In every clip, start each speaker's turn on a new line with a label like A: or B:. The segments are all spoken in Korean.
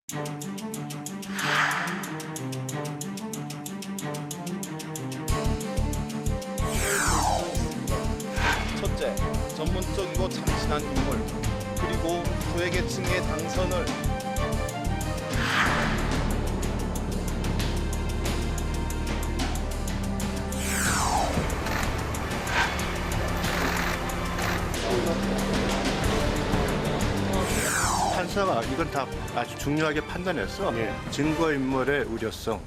A: 첫째, 전문적이고 참신한 인물, 그리고 소외계층의 당선을
B: 판사가 이건 다 아주 중요하게 판단해서 증거인멸의 우려성이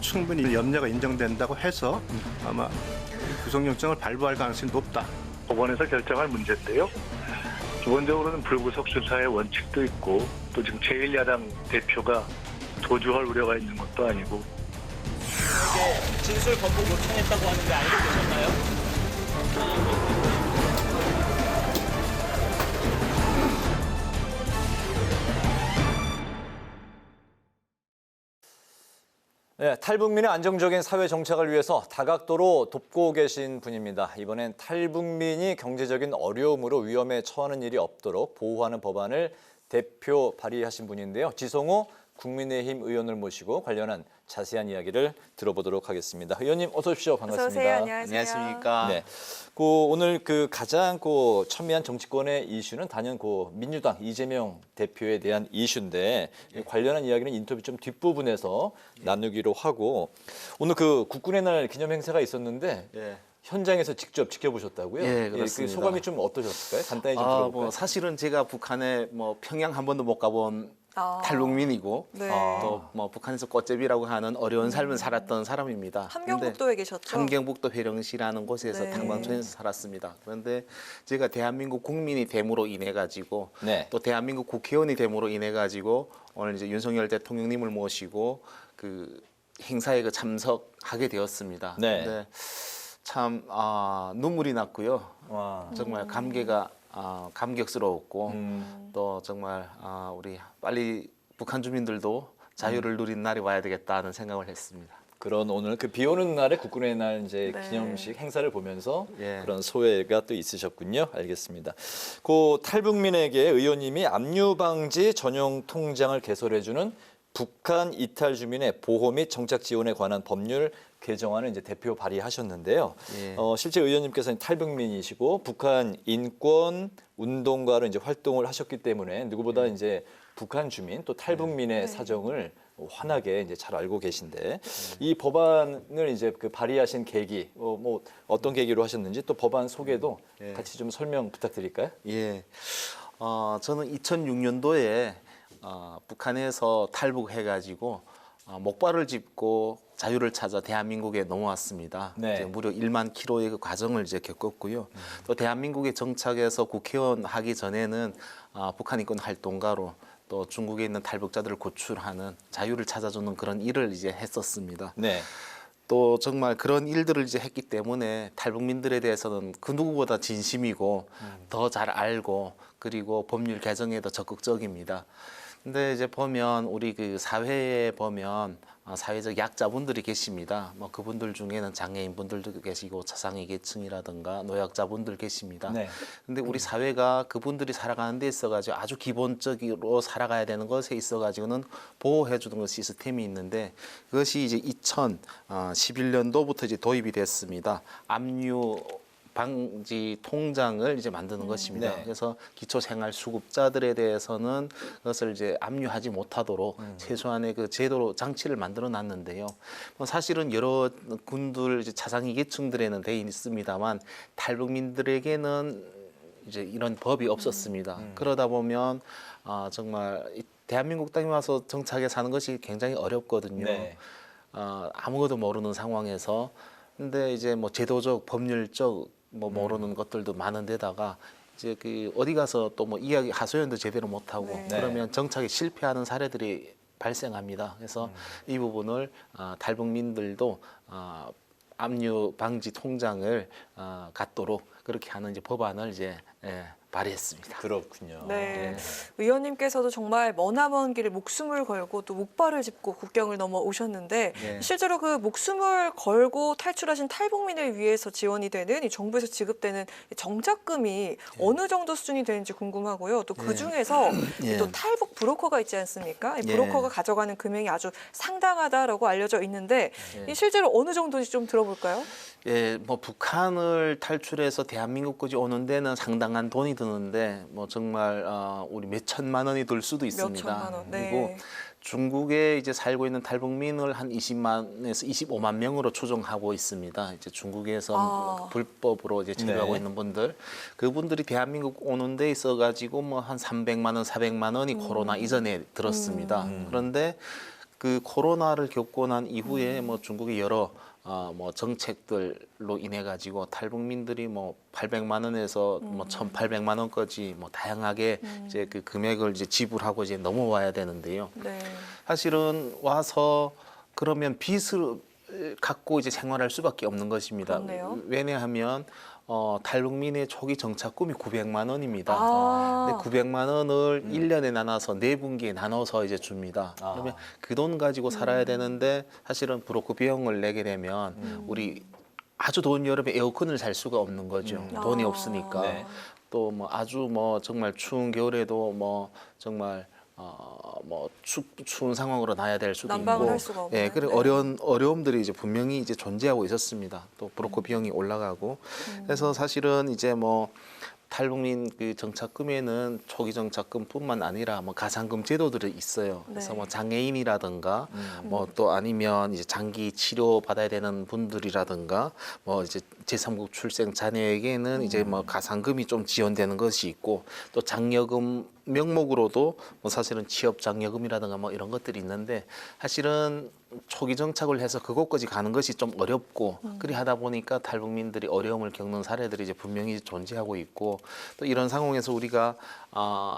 B: 충분히 염려가 인정된다고 해서 아마 구속영장을 발부할 가능성이 높다.
C: 법원에서 결정할 문제인데요. 기본적으로는 불구속 수사의 원칙도 있고 또 지금 제1야당 대표가 도주할 우려가 있는 것도 아니고
D: 이게 진술 번복 요청했다고 하는데 알고 계셨나요?
E: 네, 탈북민의 안정적인 사회 정착을 위해서 다각도로 돕고 계신 분입니다. 이번엔 탈북민이 경제적인 어려움으로 위험에 처하는 일이 없도록 보호하는 법안을 대표 발의하신 분인데요. 지성호 국민의힘 의원을 모시고 관련한 자세한 이야기를 들어보도록 하겠습니다. 의원님 어서 오십시오. 반갑습니다.
F: 어서 오세요. 안녕하세요.
G: 안녕하십니까.
E: 네, 오늘 가장 첨예한 정치권의 이슈는 단연 민주당 이재명 대표에 대한 이슈인데 관련한 이야기는 인터뷰 좀 뒷부분에서 나누기로 하고 오늘 국군의 날 기념 행사가 있었는데 현장에서 직접 지켜보셨다고요?
G: 예, 그렇습니다.
E: 그 소감이 좀 어떠셨을까요? 간단히 좀 들어볼까요?
G: 사실은 제가 북한에 평양 한 번도 못 가본 탈북민이고
F: 네.
G: 또 북한에서 꽃제비라고 하는 어려운 삶을 살았던 사람입니다.
F: 함경북도에 계셨죠?
G: 함경북도 회령시라는 곳에서
F: 네.
G: 당방촌에서 살았습니다. 그런데 제가 대한민국 국민이 됨으로 인해 가지고
E: 네.
G: 또 대한민국 국회의원이 됨으로 인해 가지고 오늘 이제 윤석열 대통령님을 모시고 행사에 참석하게 되었습니다.
E: 네.
G: 근데 참 눈물이 났고요.
E: 와.
G: 정말 감격스러웠고 또 정말 우리 빨리 북한 주민들도 자유를 누린 날이 와야 되겠다는 생각을 했습니다.
E: 그런 오늘 비 오는 날에 국군의 날
F: 네.
E: 기념식 행사를 보면서
G: 예.
E: 그런 소회가 또 있으셨군요. 알겠습니다. 탈북민에게 의원님이 압류 방지 전용 통장을 개설해주는 북한 이탈 주민의 보호 및 정착 지원에 관한 법률 개정안을 이제 대표 발의하셨는데요.
G: 예.
E: 실제 의원님께서는 탈북민이시고 북한 인권 운동가로 이제 활동을 하셨기 때문에 누구보다 이제 북한 주민 또 탈북민의 사정을 환하게 이제 잘 알고 계신데 이 법안을 이제 발의하신 계기 어떤 계기로 하셨는지 또 법안 소개도 같이 좀 설명 부탁드릴까요?
G: 예. 저는 2006년도에 북한에서 탈북해가지고 목발을 짚고 자유를 찾아 대한민국에 넘어왔습니다.
E: 네.
G: 이제 무려 1만 킬로의 과정을 이제 겪었고요. 또 대한민국에 정착해서 국회의원 하기 전에는 북한 인권 활동가로 또 중국에 있는 탈북자들을 고출하는 자유를 찾아주는 그런 일을 이제 했었습니다.
E: 네.
G: 또 정말 그런 일들을 이제 했기 때문에 탈북민들에 대해서는 그 누구보다 진심이고 더 잘 알고 그리고 법률 개정에 더 적극적입니다. 근데 이제 보면 우리 사회에 보면 사회적 약자분들이 계십니다. 그분들 중에는 장애인분들도 계시고 차상위 계층이라든가 노약자분들 계십니다.
E: 네.
G: 근데 우리 사회가 그분들이 살아가는 데 있어가지고 아주 기본적으로 살아가야 되는 것에 있어가지고는 보호해주는 시스템이 있는데 그것이 이제 2011년도부터 이제 도입이 됐습니다. 압류 방지 통장을 이제 만드는 것입니다.
E: 네.
G: 그래서 기초생활수급자들에 대해서는 그것을 이제 압류하지 못하도록 최소한의 제도로 장치를 만들어 놨는데요. 사실은 여러 군들 이제 차상위 계층들에는 돼 있습니다만 탈북민들에게는 이제 이런 법이 없었습니다. 그러다 보면 정말 대한민국 땅에 와서 정착해 사는 것이 굉장히 어렵거든요.
E: 네.
G: 아무것도 모르는 상황에서 근데 이제 제도적 법률적 모르는 것들도 많은데다가 이제 어디 가서 또 이야기 하소연도 제대로 못 하고
F: 네.
G: 그러면 정착에 실패하는 사례들이 발생합니다. 그래서 이 부분을 탈북민들도 압류 방지 통장을 갖도록 그렇게 하는 이제 법안을 이제 발휘했습니다.
E: 그렇군요.
F: 네. 의원님께서도 정말 머나먼 길을 목숨을 걸고 또 목발을 짚고 국경을 넘어오셨는데
G: 네.
F: 실제로 그 목숨을 걸고 탈출하신 탈북민을 위해서 지원이 되는 이 정부에서 지급되는 정착금이 어느 정도 수준이 되는지 궁금하고요. 또 그 중에서
G: 예.
F: 또 탈북 브로커가 있지 않습니까? 이
G: 예.
F: 브로커가 가져가는 금액이 아주 상당하다라고 알려져 있는데 이 실제로 어느 정도인지 좀 들어볼까요?
G: 예, 뭐 북한을 탈출해서 대한민국까지 오는 데는 상당한 돈이 드는데 뭐 정말 우리 몇 천만 원이 들 수도 있습니다.
F: 몇 천만 원. 네.
G: 그리고 중국에 이제 살고 있는 탈북민을 한 20만에서 25만 명으로 추정하고 있습니다. 이제 중국에서 불법으로 이제 체류하고
E: 네.
G: 있는 분들, 그분들이 대한민국 오는 데 있어 가지고 뭐 한 300만 원, 400만 원이 코로나 이전에 들었습니다. 그런데 그 코로나를 겪고 난 이후에 뭐 중국의 여러 뭐 정책들로 인해 가지고 탈북민들이 뭐 800만 원에서 뭐 1,800만 원까지 뭐 다양하게 이제 그 금액을 이제 지불하고 이제 넘어와야 되는데요.
F: 네.
G: 사실은 와서 그러면 빚을 갖고 이제 생활할 수밖에 없는 것입니다.
F: 그렇네요.
G: 왜냐하면 탈북민의 초기 정착금이 900만 원입니다.
F: 아.
G: 근데 900만 원을 1년에 나눠서 4분기에 나눠서 이제 줍니다. 그러면 그 돈 가지고 살아야 되는데 사실은 브로커 비용을 내게 되면 우리 아주 더운 여름에 에어컨을 살 수가 없는 거죠. 돈이
F: 아.
G: 없으니까.
E: 네.
G: 또 뭐 아주 뭐 정말 추운 겨울에도 뭐 정말 뭐 추운 상황으로 나야 될 수도
F: 난방을
G: 있고,
F: 할 수가 없는.
G: 예, 그래
F: 네.
G: 어려움들이 이제 분명히 이제 존재하고 있었습니다. 또 브로커 비용이 올라가고, 그래서 사실은 이제 뭐 탈북민 그 정착금에는 초기 정착금뿐만 아니라 뭐 가산금 제도들이 있어요. 그래서
F: 네.
G: 뭐 장애인이라든가 뭐 또 아니면 이제 장기 치료 받아야 되는 분들이라든가 뭐 이제 제3국 출생 자녀에게는 이제 뭐 가산금이 좀 지원되는 것이 있고, 또 장려금 명목으로도 뭐 사실은 취업 장려금이라든가 뭐 이런 것들이 있는데, 사실은 초기 정착을 해서 그곳까지 가는 것이 좀 어렵고 그리 하다 보니까 탈북민들이 어려움을 겪는 사례들이 이제 분명히 존재하고 있고, 또 이런 상황에서 우리가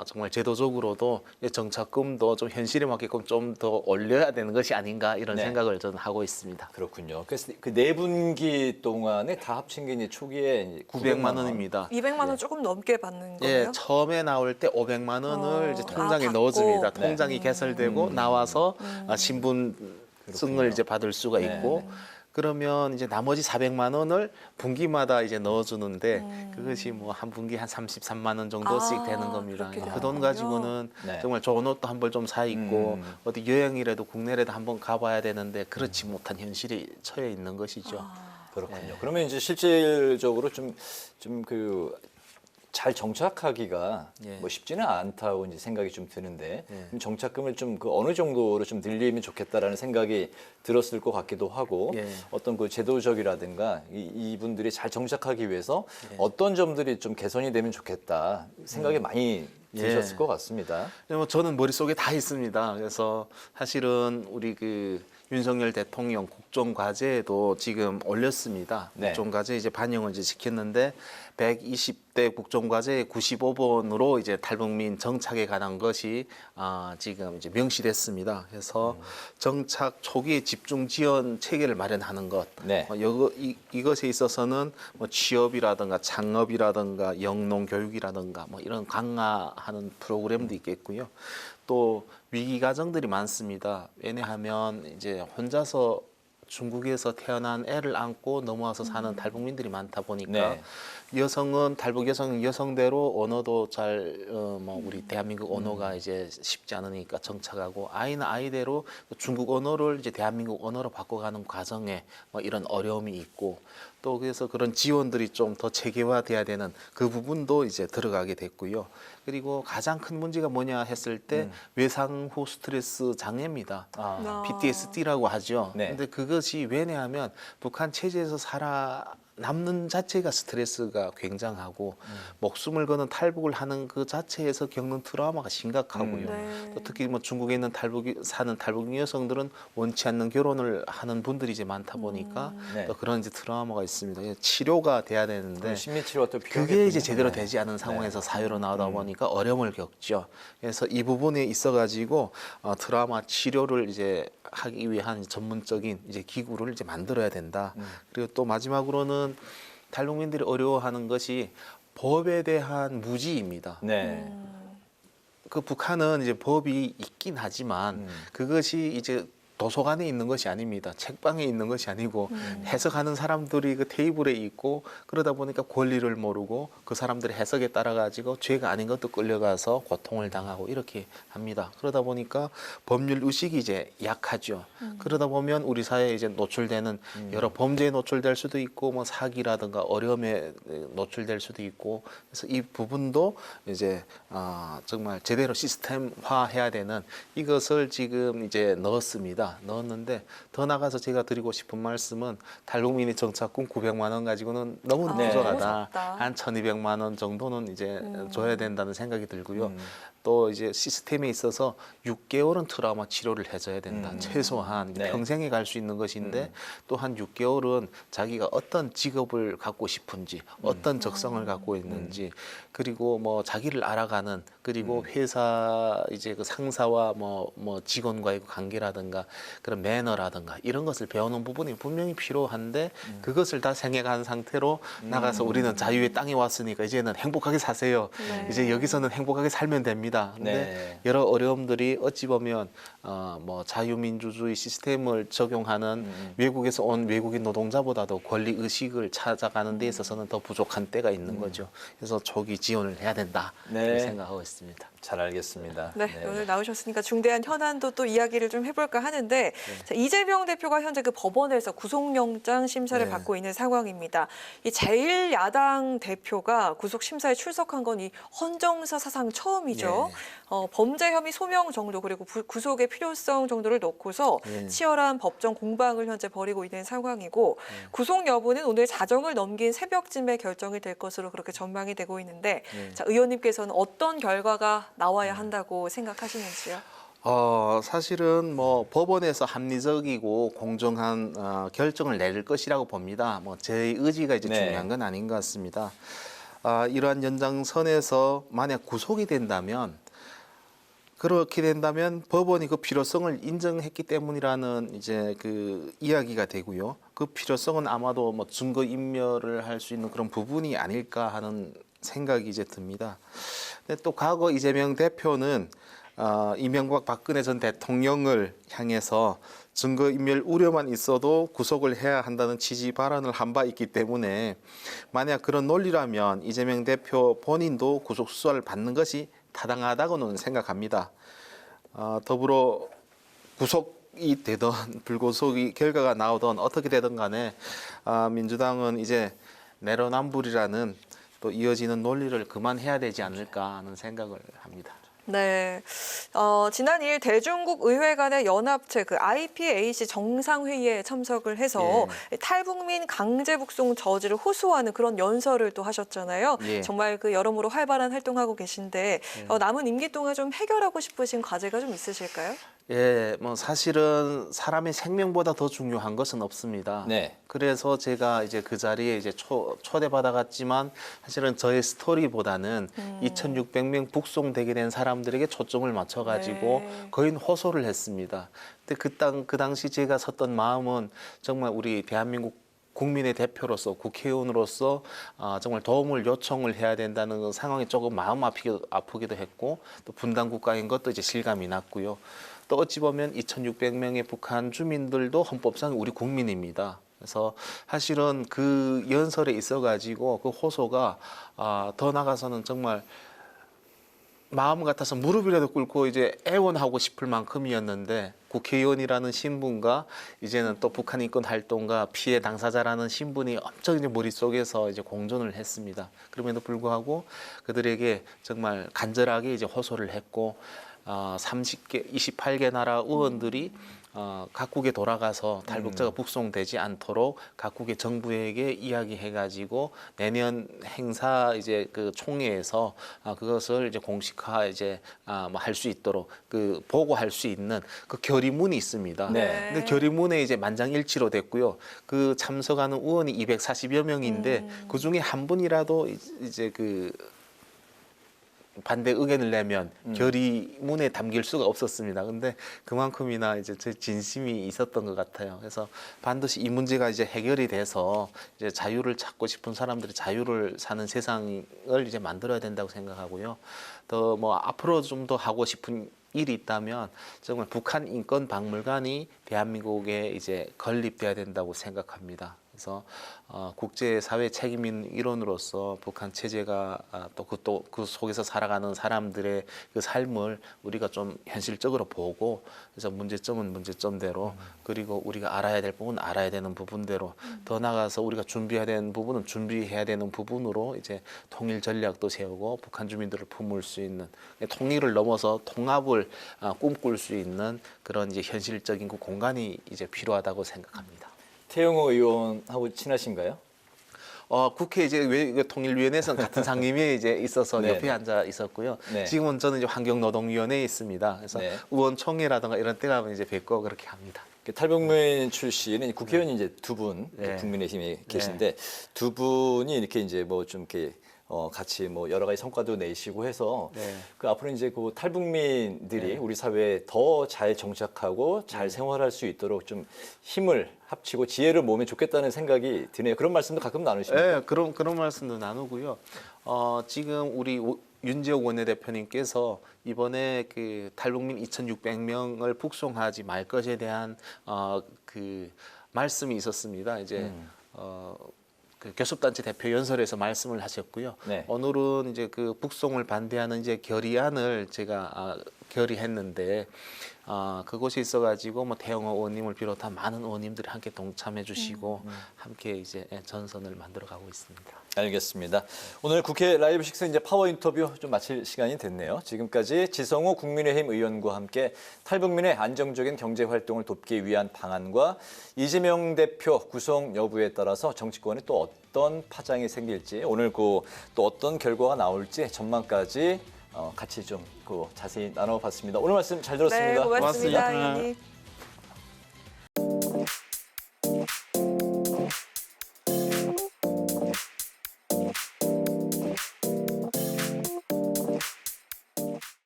G: 정말 제도적으로도 정착금도 좀 현실에 맞게끔 좀 더 올려야 되는 것이 아닌가 이런
E: 네.
G: 생각을 저는 하고 있습니다.
E: 그렇군요. 그래서 그 4분기 동안에 다 합친 게 이제 초기에 이제
G: 900만 원입니다.
F: 200만 원 조금 넘게 받는 거예요?
G: 예, 처음에 나올 때 500만 원을 이제 통장에
F: 받고.
G: 넣어줍니다.
E: 네.
G: 통장이 개설되고 나와서 신분증을 이제 받을 수가 있고, 그러면 이제 나머지 400만 원을 분기마다 이제 넣어주는데 그것이 뭐 한 분기 한 33만 원 정도씩 되는 겁니다.
F: 그렇게
G: 그 돈
F: 되는군요.
G: 가지고는
E: 네.
G: 정말 좋은 옷도 한 벌 좀 사 입고 어디 여행이라도 국내라도 한번 가봐야 되는데 그렇지 못한 현실이 처해 있는 것이죠.
E: 그렇군요. 그러면 이제 실질적으로 좀 그 잘 정착하기가
G: 예.
E: 뭐 쉽지는 않다고 이제 생각이 좀 드는데
G: 예.
E: 그럼 정착금을 좀 그 어느 정도로 좀 늘리면 좋겠다라는 생각이 들었을 것 같기도 하고
G: 예.
E: 어떤 그 제도적이라든가 이분들이 잘 정착하기 위해서
G: 예.
E: 어떤 점들이 좀 개선이 되면 좋겠다 생각이 많이 드셨을
G: 예.
E: 것 같습니다.
G: 뭐 저는 머릿속에 다 있습니다. 그래서 사실은 우리 그 윤석열 대통령 국정과제에도 지금 올렸습니다.
E: 네.
G: 국정과제 이제 반영을 이제 시켰는데 120대 국정과제 95번으로 이제 탈북민 정착에 관한 것이 지금 이제 명시됐습니다. 그래서 정착 초기에 집중 지원 체계를 마련하는 것,
E: 네.
G: 이것에 있어서는 뭐 취업이라든가 창업이라든가 영농 교육이라든가 뭐 이런 강화하는 프로그램도 있겠고요. 또 위기 가정들이 많습니다. 왜냐하면 이제 혼자서 중국에서 태어난 애를 안고 넘어와서 사는 탈북민들이 많다 보니까
E: 네.
G: 여성은 탈북 여성은 여성대로 언어도 잘 뭐 우리 대한민국 언어가 이제 쉽지 않으니까 정착하고, 아이는 아이대로 중국 언어를 이제 대한민국 언어로 바꿔가는 과정에 뭐 이런 어려움이 있고, 또 그래서 그런 지원들이 좀 더 체계화돼야 되는 그 부분도 이제 들어가게 됐고요. 그리고 가장 큰 문제가 뭐냐 했을 때 외상 후 스트레스 장애입니다. PTSD라고 하죠.
E: 네.
G: 근데 그것이 왜냐하면 북한 체제에서 남는 자체가 스트레스가 굉장하고 목숨을 거는 탈북을 하는 그 자체에서 겪는 트라우마가 심각하고요.
F: 네.
G: 또 특히 뭐 중국에 있는 사는 탈북 여성들은 원치 않는 결혼을 하는 분들이 이제 많다 보니까
E: 네.
G: 또 그런 이제 트라우마가 있습니다. 치료가 돼야 되는데
E: 심리 치료가 또 필요하겠군요.
G: 그게 이제 제대로
E: 네.
G: 되지 않은 상황에서 사회로 나오다 보니까 어려움을 겪죠. 그래서 이 부분에 있어가지고 트라우마 치료를 이제 하기 위한 전문적인 이제 기구를 이제 만들어야 된다. 그리고 또 마지막으로는 탈북민들이 어려워하는 것이 법에 대한 무지입니다.
E: 네.
G: 그 북한은 이제 법이 있긴 하지만 그것이 이제 도서관에 있는 것이 아닙니다. 책방에 있는 것이 아니고 해석하는 사람들이 그 테이블에 있고 그러다 보니까 권리를 모르고 그 사람들의 해석에 따라 가지고 죄가 아닌 것도 끌려가서 고통을 당하고 이렇게 합니다. 그러다 보니까 법률 의식이 이제 약하죠. 그러다 보면 우리 사회에 이제 노출되는 여러 범죄에 노출될 수도 있고 뭐 사기라든가 어려움에 노출될 수도 있고 그래서 이 부분도 이제 정말 제대로 시스템화해야 되는 이것을 지금 이제 넣었는데 더 나가서 제가 드리고 싶은 말씀은 탈북민이 정착금 900만 원 가지고는 너무
E: 네.
G: 부족하다.
F: 너무 적다.
G: 한 1,200만 원 정도는 이제 줘야 된다는 생각이 들고요. 또 이제 시스템에 있어서 6개월은 트라우마 치료를 해줘야 된다. 최소한
E: 네.
G: 평생에 갈 수 있는 것인데 또 한 6개월은 자기가 어떤 직업을 갖고 싶은지 어떤 적성을 갖고 있는지 그리고 뭐 자기를 알아가는 그리고 회사 이제 그 상사와 뭐 직원과의 관계라든가 그런 매너라든가 이런 것을 배우는 부분이 분명히 필요한데 그것을 다 생각한 상태로 나가서 우리는 자유의 땅에 왔으니까 이제는 행복하게 사세요.
F: 네.
G: 이제 여기서는 행복하게 살면 됩니다. 근데
E: 네.
G: 여러 어려움들이 어찌 보면 뭐 자유민주주의 시스템을 적용하는 외국에서 온 외국인 노동자보다도 권리 의식을 찾아가는 데 있어서는 더 부족한 때가 있는 거죠. 그래서 초기 지원을 해야 된다
E: 네.
G: 이렇게 생각하고 있습니다.
E: 잘 알겠습니다.
F: 네, 오늘 나오셨으니까 중대한 현안도 또 이야기를 좀 해볼까 하는데 자, 이재명 대표가 현재 그 법원에서 구속영장 심사를
G: 네.
F: 받고 있는 상황입니다. 이 제1야당 대표가 구속 심사에 출석한 건 이 헌정사 사상 처음이죠. 범죄 혐의 소명 정도 그리고 구속의 필요성 정도를 놓고서
G: 네.
F: 치열한 법정 공방을 현재 벌이고 있는 상황이고 구속 여부는 오늘 자정을 넘긴 새벽쯤에 결정이 될 것으로 그렇게 전망이 되고 있는데 자, 의원님께서는 어떤 결과가 나와야 한다고 생각하시는지요?
G: 사실은 뭐 법원에서 합리적이고 공정한 결정을 내릴 것이라고 봅니다. 뭐 제 의지가 이제
E: 네.
G: 중요한 건 아닌 것 같습니다. 이러한 연장선에서 만약 구속이 된다면 그렇게 된다면 법원이 그 필요성을 인정했기 때문이라는 이제 그 이야기가 되고요. 그 필요성은 아마도 뭐 증거 인멸을 할 수 있는 그런 부분이 아닐까 하는 생각이 이제 듭니다. 근데 또 과거 이재명 대표는 이명박 박근혜 전 대통령을 향해서 증거인멸 우려만 있어도 구속을 해야 한다는 취지 발언을 한 바 있기 때문에 만약 그런 논리라면 이재명 대표 본인도 구속 수사를 받는 것이 타당하다고는 생각합니다. 더불어 구속이 되든 불구속이 결과가 나오든 어떻게 되든 간에 민주당은 이제 내로남불이라는 또 이어지는 논리를 그만해야 되지 않을까 하는 생각을 합니다.
F: 네, 지난 2일 대중국 의회 간의 연합체 그 IPAC 정상회의에 참석을 해서 탈북민 강제 북송 저지를 호소하는 그런 연설을 또 하셨잖아요.
G: 예.
F: 정말 그 여러모로 활발한 활동하고 계신데 남은 임기 동안 좀 해결하고 싶으신 과제가 좀 있으실까요?
G: 예, 뭐 사실은 사람의 생명보다 더 중요한 것은 없습니다.
E: 네.
G: 그래서 제가 이제 그 자리에 이제 초대받아갔지만 사실은 저의 스토리보다는 2,600명 북송되게 된 사람들에게 초점을 맞춰가지고
F: 네.
G: 거의 호소를 했습니다. 근데 그 당시 제가 섰던 마음은 정말 우리 대한민국 국민의 대표로서 국회의원으로서 정말 도움을 요청을 해야 된다는 그 상황이 조금 마음 아프기도 했고 또 분단 국가인 것도 이제 실감이 났고요. 또 어찌 보면 2,600명의 북한 주민들도 헌법상 우리 국민입니다. 그래서 사실은 그 연설에 있어가지고 그 호소가 더 나가서는 정말 마음 같아서 무릎이라도 꿇고 이제 애원하고 싶을 만큼이었는데 국회의원이라는 신분과 이제는 또 북한 인권 활동가 피해 당사자라는 신분이 엄청 이제 머릿속에서 이제 공존을 했습니다. 그럼에도 불구하고 그들에게 정말 간절하게 이제 호소를 했고 28개 나라 의원들이 각국에 돌아가서 탈북자가 북송되지 않도록 각국의 정부에게 이야기해가지고 내년 행사 이제 그 총회에서 그것을 이제 공식화 이제 뭐 할 수 있도록 그 보고할 수 있는 그 결의문이 있습니다.
E: 네.
G: 근데 결의문에 이제 만장일치로 됐고요. 그 참석하는 의원이 240여 명인데 그 중에 한 분이라도 이제 그 반대 의견을 내면 결의문에 담길 수가 없었습니다. 근데 그만큼이나 이제 제 진심이 있었던 것 같아요. 그래서 반드시 이 문제가 이제 해결이 돼서 이제 자유를 찾고 싶은 사람들이 자유를 사는 세상을 이제 만들어야 된다고 생각하고요. 더 뭐 앞으로 좀 더 하고 싶은 일이 있다면 정말 북한 인권 박물관이 대한민국에 이제 건립돼야 된다고 생각합니다. 그래서 국제사회 책임인 일원으로서 북한 체제가 또 그 속에서 살아가는 사람들의 그 삶을 우리가 좀 현실적으로 보고 그래서 문제점은 문제점대로 그리고 우리가 알아야 될 부분은 알아야 되는 부분대로 더 나아가서 우리가 준비해야 되는 부분은 준비해야 되는 부분으로 이제 통일 전략도 세우고 북한 주민들을 품을 수 있는 통일을 넘어서 통합을 꿈꿀 수 있는 그런 이제 현실적인 그 공간이 이제 필요하다고 생각합니다.
E: 태영호 의원하고 친하신가요?
G: 국회 이제 통일위원회에서는 같은 상임위에 이제 있어서
E: 네.
G: 옆에 앉아 있었고요.
E: 네.
G: 지금은 저는 이제 환경노동위원회에 있습니다. 그래서
E: 네.
G: 의원총회라든가 이런 때 가면 이제 뵙고 그렇게 합니다.
E: 탈북민 출신은 국회의원이 이제 두 분,
G: 네.
E: 국민의힘에 계신데 두 분이 이렇게 이제 뭐 좀 이렇게 같이 뭐 여러 가지 성과도 내시고 해서
G: 네.
E: 그 앞으로 이제 그 탈북민들이 우리 사회에 더 잘 정착하고 잘 생활할 수 있도록 좀 힘을 합치고 지혜를 모으면 좋겠다는 생각이 드네요. 그런 말씀도 가끔 나누십니까?
G: 네, 그런 말씀도 나누고요. 지금 우리 윤재옥 원내대표님께서 이번에 그 탈북민 2,600명을 북송하지 말 것에 대한 그 말씀이 있었습니다. 이제 그 교섭단체 대표 연설에서 말씀을 하셨고요.
E: 네.
G: 오늘은 이제 그 북송을 반대하는 이제 결의안을 제가 결의했는데 그곳에 있어가지고 뭐 태영호 의원님을 비롯한 많은 의원님들이 함께 동참해 주시고 함께 이제 전선을 만들어가고 있습니다.
E: 알겠습니다. 오늘 국회 라이브 식스 이제 파워 인터뷰 좀 마칠 시간이 됐네요. 지금까지 지성호 국민의힘 의원과 함께 탈북민의 안정적인 경제 활동을 돕기 위한 방안과 이재명 대표 구속 여부에 따라서 정치권에 또 어떤 파장이 생길지 오늘 또 어떤 결과가 나올지 전망까지 같이 좀 자세히 나눠봤습니다. 오늘 말씀 잘 들었습니다.
F: 네, 고맙습니다.
G: 고맙습니다.
F: 의원님.